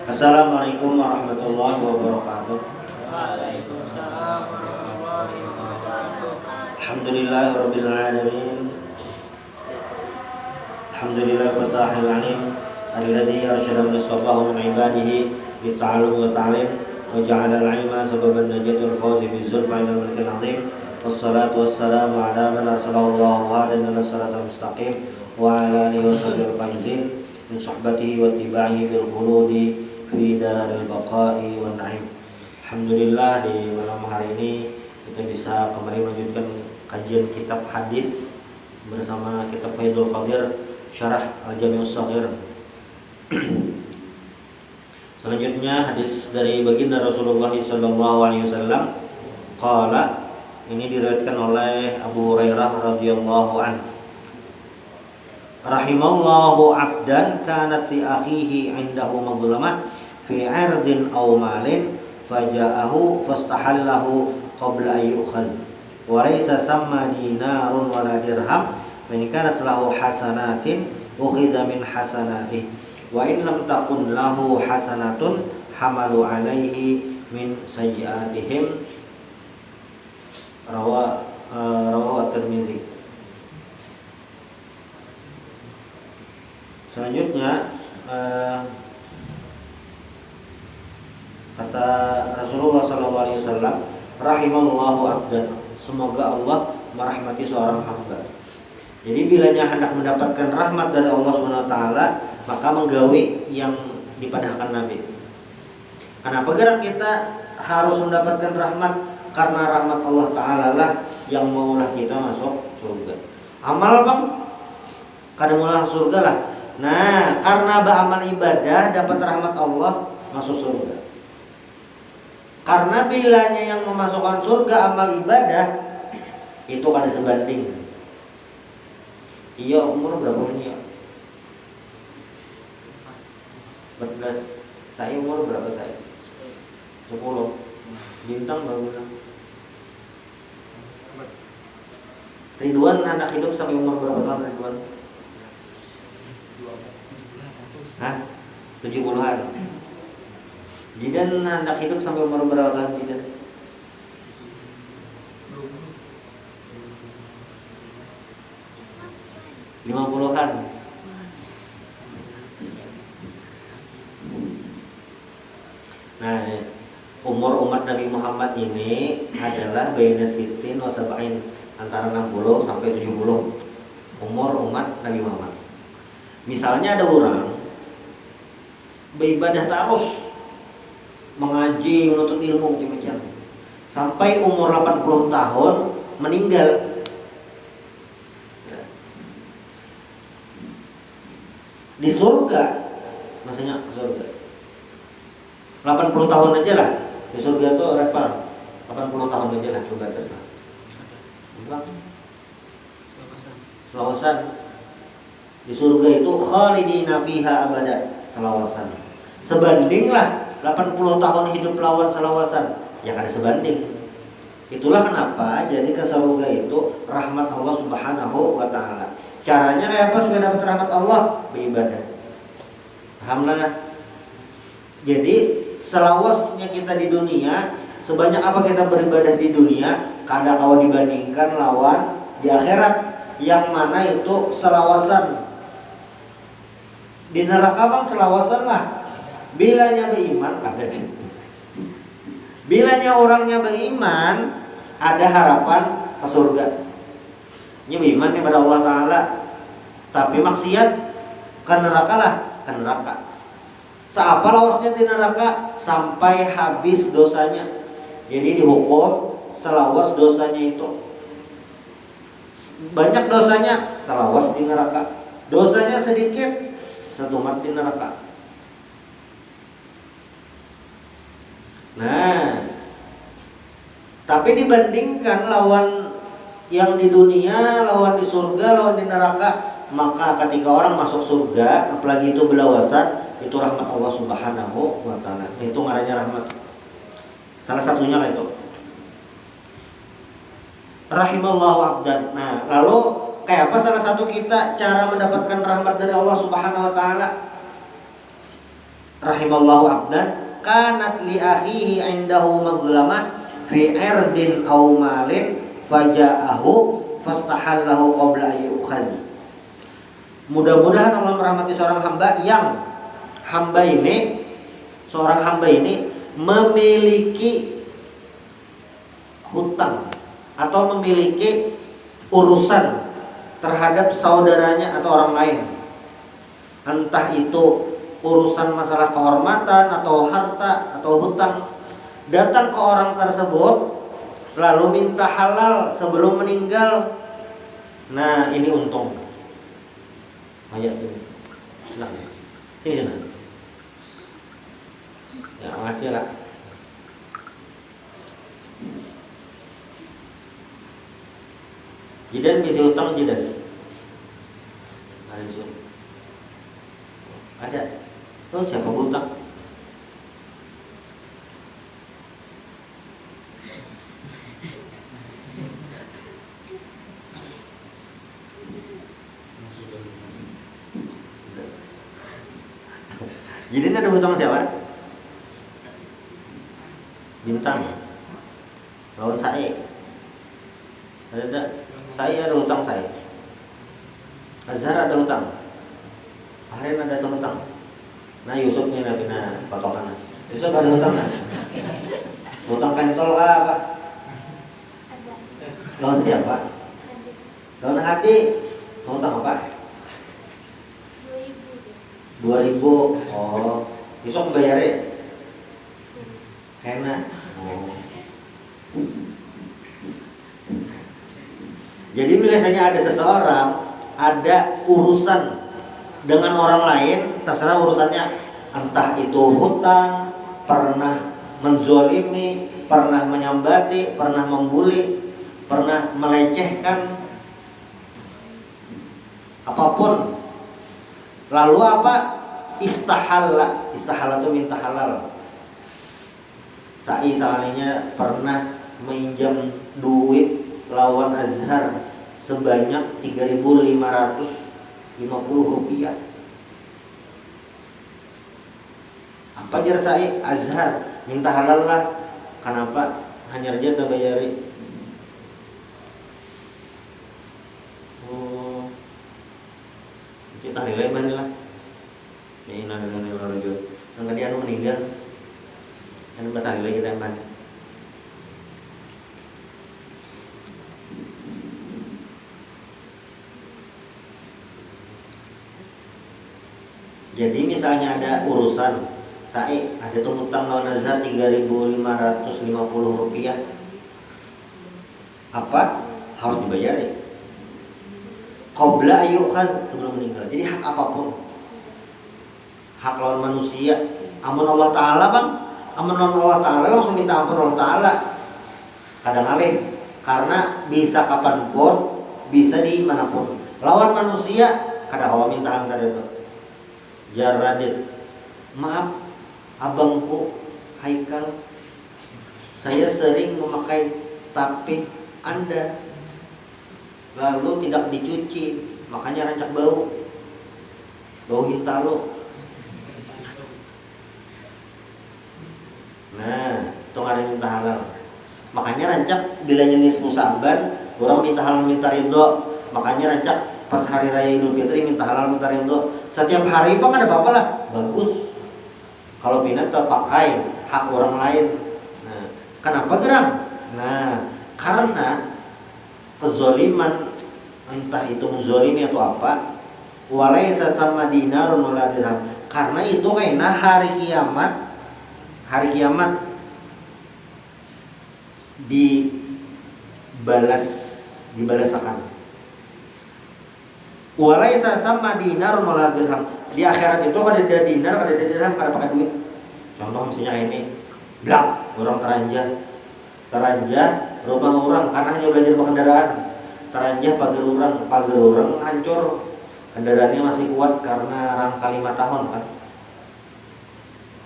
Assalamualaikum warahmatullahi wabarakatuh. Waalaikumsalam warahmatullahi wabarakatuh. Alhamdulillahirabbil alamin. Alhamdulillah fatahil alim alladzi arsyada man istafahu min ibadihi bita'allum wa ta'lim wa ja'ala al-'ilma sababan najati wal fawzi bizulfa ila al-malikil 'azim. Wassalatu wassalamu ala man arsalahu Allahu hadan ila siratal mustaqim wa ala alihi wa sahbihi faizin min suhbatihi wa ittiba'ihi bil khuludi fi daril baqa'i wan na'im. Alhamdulillah di malam hari ini kita bisa kembali melanjutkan kajian kitab hadis bersama kitab Faidul Qadir Syarah Al-Jami'us Shaghir. Selanjutnya hadis dari baginda Rasulullah sallallahu alaihi wasallam qala, ini diriwayatkan oleh Abu Hurairah radhiyallahu anhu. Rahimallahu 'abdan kanat li akhihi 'indahu madlamah fi 'irdin aw malin faja'ahu fastahallahu qabla an yu'khadh wa laysa thamma dinarun wala dirham wa in kanat lahu hasanatin ukhidha min hasanatihi wa in lam takun lahu hasanatun hamalu 'alaihi min sayyi'atihim. Rawahu at-Tirmidzi. Selanjutnya kata Rasulullah SAW, rahimallahu abdan, semoga Allah merahmati seorang hamba. Jadi bilanya hendak mendapatkan rahmat dari Allah SWT, maka menggawi yang dipadahkan Nabi. Kenapa gerak kita harus mendapatkan rahmat? Karena rahmat Allah Ta'ala lah yang maulah kita masuk surga. Amal bang, kadang maulah surga lah. Nah, karena beramal ibadah dapat rahmat Allah, masuk surga. Karena bilanya yang memasukkan surga amal ibadah itu kada sebanding. Iya, umur berapa ini ya? 14. Saya umur berapa saya? 10. Bintang berapa? Ridwan anak hidup sampai umur berapa tahun Ridwan? Hah? 70-an. Jidan anak hidup sampai umur berapa tahun Jidan? 50-an. Nah, umur umat Nabi Muhammad ini adalah baina sittin wa sab'in, antara 60 sampai 70. Umur umat Nabi Muhammad. Misalnya ada orang beribadah terus, mengaji, menuntut ilmu macam-macam, sampai umur 80 tahun meninggal. Di surga, maksudnya surga 80 tahun aja lah. Di surga itu repal 80 tahun aja lah, terbatas lah. Selawasan. Di surga itu khalidina fiha abada, selawasan. Sebandinglah 80 tahun hidup lawan selawasan, ya kan sebanding. Itulah kenapa jadi ke surga itu rahmat Allah Subhanahu wa taala. Caranya kayak apa supaya dapat rahmat Allah? Beribadah. Alhamdulillah. Jadi selawasnya kita di dunia, sebanyak apa kita beribadah di dunia, kadang kalau dibandingkan lawan di akhirat, yang mana itu selawasan. Di neraka bang selawasan lah. Bilanya beriman, ada sih. Bilanya orangnya beriman, ada harapan ke surga. Ini beriman kepada Allah Ta'ala, tapi maksiat ke neraka lah, ke neraka. Seapa lawasnya di neraka? Sampai habis dosanya. Jadi dihukum selawas dosanya itu. Banyak dosanya, terlawas di neraka. Dosanya sedikit, setumat di neraka. Nah, tapi dibandingkan lawan yang di dunia, lawan di surga, lawan di neraka, maka ketika orang masuk surga, apalagi itu belawasan, itu rahmat Allah Subhanahu wa taala. Itu ngarannya rahmat. Salah satunya lah itu. Rahimallahu abdan. Nah, lalu kayak apa salah satu kita cara mendapatkan rahmat dari Allah Subhanahu wa taala? rahimallahu abdan kanat li akhihi indahu mazlamah fi irdin aw malin faja'ahu fastahallahu qabla yu'khadh. Mudah-mudahan Allah merahmati seorang hamba yang seorang hamba ini memiliki hutang atau memiliki urusan terhadap saudaranya atau orang lain, entah itu urusan masalah kehormatan atau harta atau hutang, datang ke orang tersebut lalu minta halal sebelum meninggal. Nah, ini untung. Ayo sini. Nah, sini. Ya, makasih lah. Jidan bisa hutang jidan. Ada. Oh, siapa hutang? Jidan ada hutang siapa? Bintang. Lawan saya. Ada. Saya ada hutang saya. Azhar ada hutang. Ahren ada hutang. Nah, Yusuf ni nak bina patokan. Yusuf ada hutang tak? Hutang pentol apa? Lawan siapa? Lawan adik. Hutang apa? 2.000. Oh, Yusuf bayar ya? Enak. Oh. Jadi biasanya ada seseorang ada urusan dengan orang lain, terserah urusannya, entah itu hutang, pernah menzolimi, pernah menyambati, pernah membuli, pernah melecehkan, apapun. Lalu apa? Istahala itu minta halal. Seandainya pernah minjam duit lawan Azhar sebanyak 3.550 rupiah. Apa jar saya? Azhar minta halal lah. Kenapa? Hanya aja terbayari. Oh, kita nilai mana lah? Ini nilai rojul. Nang dia anu meninggal. Anu batang nilai kita mana? Jadi misalnya ada urusan, saya ada tuh hutang lawan Azhar 3.550 rupiah. Apa? Harus dibayar ya. Qabla ayyukhadh, sebelum meninggal. Jadi hak apapun. Hak lawan manusia, ampun Allah Ta'ala bang. Ampun Allah Ta'ala langsung minta ampun Allah Ta'ala. Kadang alih. Karena bisa kapanpun, bisa dimanapun. Lawan manusia, kadang Allah minta antar itu. Ya Radit, maaf abangku Haikal, saya sering memakai tapih Anda lalu tidak dicuci, makanya rancak bau hintalo. Nah, itu ada minta halal. Makanya rancak bila jenis musaban, orang minta halal minta ridho. Makanya rancak pas hari raya Idul Fitri minta halal minta ridho. Setiap hari bang ada apa-apa lah, bagus. Kalau pinat terpakai hak orang lain. Nah, kenapa geram? Nah, karena kezoliman, entah itu menzolimi atau apa, walaysa sama dinarun wala dirham. Karena itu karena hari kiamat dibalasakan. Walaysa sama dinarun wala dirham. Di akhirat itu kada ada dinar, kada ada dirham, kada pakai duit. Contoh misalnya ini, blak, orang teranjah rumah orang karena hanya belajar berkendaraan. Teranjah pagar orang hancur. Kendaraannya masih kuat karena rangka 5 tahun kan.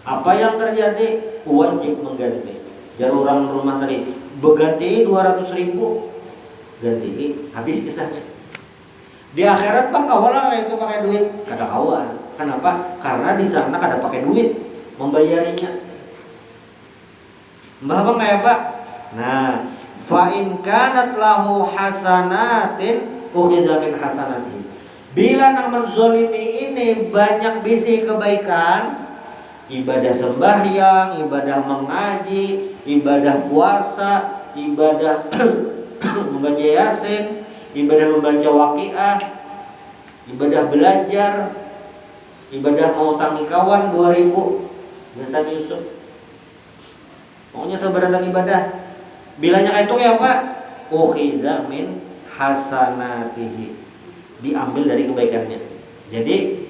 Apa yang terjadi? Wajib mengganti. Jar orang rumah tadi berganti 200.000, ganti, habis kisahnya. Di akhirat bang kawalah itu pakai duit, kada kawan. Kenapa? Karena di sana kada pakai duit membayarinya. Mbah apa kayak Pak? Nah, fa in kanat lahu hasanatin ukhidha min hasanatihi. Bila nang menzolimi ini banyak bisi kebaikan, ibadah sembahyang, ibadah mengaji, ibadah puasa, ibadah membaca Yasin, ibadah membaca Waqiah, ibadah belajar, ibadah mau tangi kawan 2000, biasanya Yusuf. Pokoknya seberatan ibadah. Bilanya itu ya Pak, ukhidha min hasanatihi, diambil dari kebaikannya. Jadi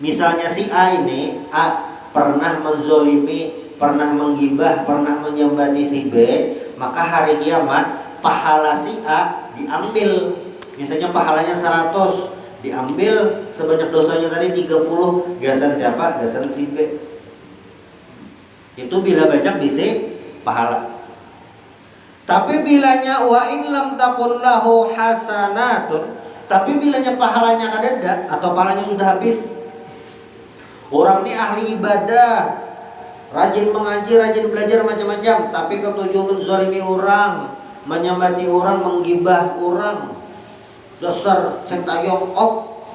misalnya si A ini, A pernah menzolimi, pernah menggibah, pernah menyembati si B, maka hari kiamat pahala si A diambil. Misalnya pahalanya 100, diambil sebanyak dosanya tadi 30, gasan siapa? Gasan si B. Itu bila banyak bisi pahala. Tapi bilanya wa in lam takun lahu hasanatun, tapi bilanya pahalanya kadada atau pahalanya sudah habis. Orang ini ahli ibadah, rajin mengaji, rajin belajar macam-macam, tapi ketujuh menzalimi orang, menyembati orang, menggibah orang. Dasar Sintayong op,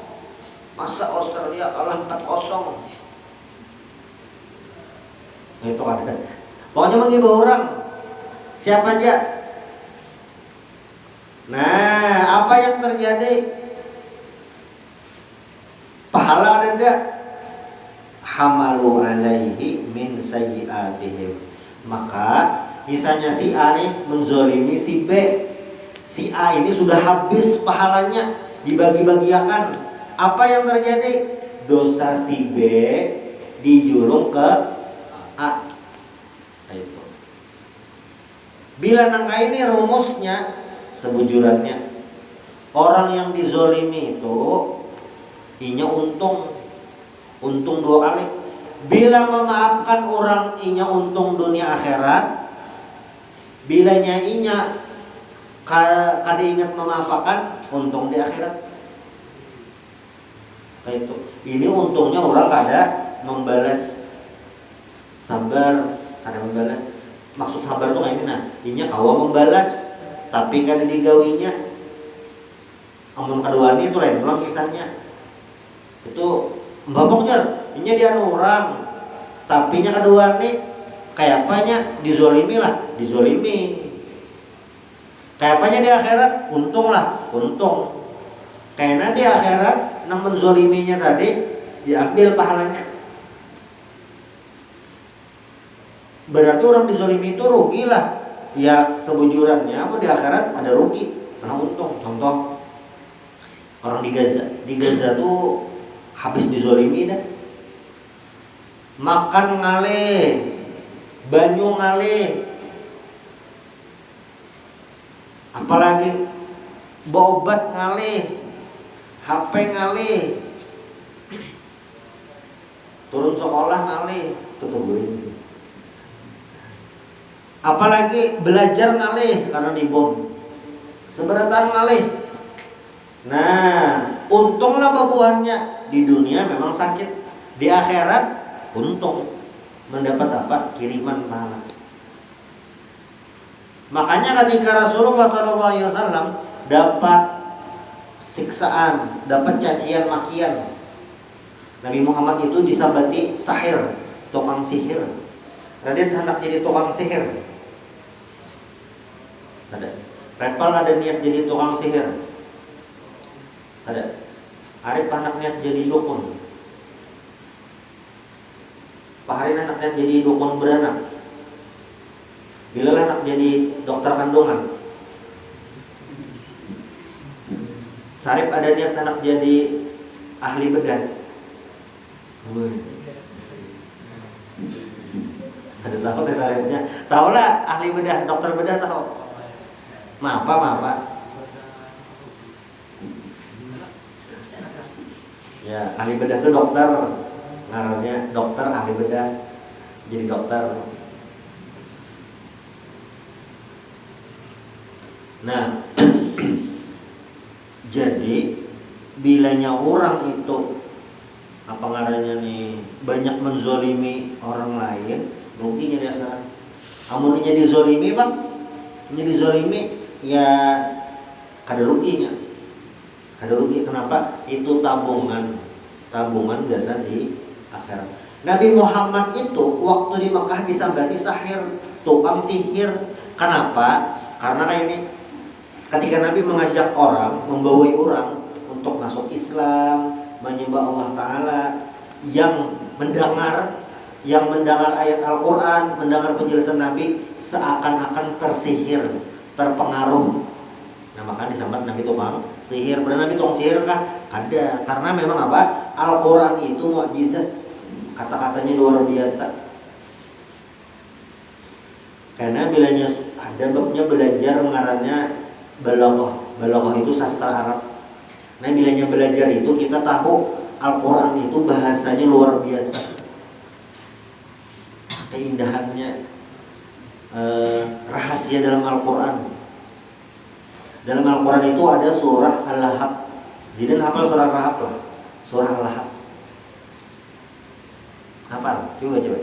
masa Australia kalah 4-0. Itu ada. Pokoknya menggibah orang. Siapa aja. Nah, apa yang terjadi? Pahala ada enggak? Hamalu alaihi min sayyi'atihim. Maka misalnya si A nih menzolimi si B, si A ini sudah habis pahalanya, dibagi-bagiakan. Apa yang terjadi? Dosa si B dijulung ke A. Itu. Bila nangka ini rumusnya, sebujurannya, orang yang dizolimi itu inya untung 2 kali. Bila memaafkan orang inya untung dunia akhirat. Bilanya inya kada ingat memaafkan, untung di akhirat. Itu. Ini untungnya orang kada membalas. Sabar, kada membalas. Maksud sabar tuh kayak ini, nah, inya kawa membalas, tapi kada digawinya. Amun kedua ini itu lain ulang kisahnya. Itu mbabong jar, inya dia orang, tapi nya kedua ini kayak apanya dizolimi lah, dizolimi. Kayak apanya di akhirat, untung lah, untung. Karena di akhirat nang menzoliminya tadi diambil pahalanya. Berarti orang dizolimi itu rugi lah. Ya sebujurannya apa di akhirat ada rugi, nah untung. Contoh orang di Gaza tuh habis dizolimi dah. Makan ngalih, banyu ngalih, apalagi obat ngalih, HP ngalih, turun sekolah ngalih, tutup. Apalagi belajar ngalih karena dibom, seberatan ngalih. Nah, untunglah babuannya. Di dunia memang sakit, di akhirat untung, mendapat apa? Kiriman pahala. Makanya ketika Rasulullah SAW dapat siksaan, dapat cacian makian, Nabi Muhammad itu disabati sahir, tukang sihir. Raden hendak jadi tukang sihir. Ada. Repal ada niat jadi tukang sihir. Ada. Arif anak niat jadi dukun. Pak Harin anak niat jadi dukun beranak. Bilal anak jadi dokter kandungan. Sarip ada niat anak jadi ahli bedah. Ada tahu teh Saripnya? Tahu lah ahli bedah, dokter bedah tahu. Maaf. Ya, ahli bedah itu dokter. Ngarannya dokter ahli bedah. Jadi dokter. Nah, jadi bilanya orang itu apa ngarannya nih, banyak menzolimi orang lain, ruginya di akhirat. Amun nya dizolimi bang, nya dizolimi ya kada ruginya, kada rugi. Kenapa? Itu tabungan jasa di akhirat. Nabi Muhammad itu waktu di Mekah disambati sahir, tukang sihir. Kenapa? Karena kayak ini, ketika Nabi mengajak orang, membawai orang untuk masuk Islam, menyembah Allah Ta'ala, yang mendengar ayat Al-Quran, mendengar penjelasan Nabi, seakan-akan tersihir, terpengaruh. Nah maka disambat Nabi tukang sihir. Benar Nabi tukang sihir kah? Ada. Karena memang apa? Al-Quran itu mukjizat, kata-katanya luar biasa. Karena bilanya ada babnya belajar ngarannya balaghah itu sastra Arab. Nah bilanya belajar itu kita tahu Al-Quran itu bahasanya luar biasa, keindahannya, rahasia dalam Al-Quran. Dalam Al-Quran itu ada surah Al-Lahab. Zidan hafal surah Al-Lahab lah. Surah Al-Lahab hafal? Coba.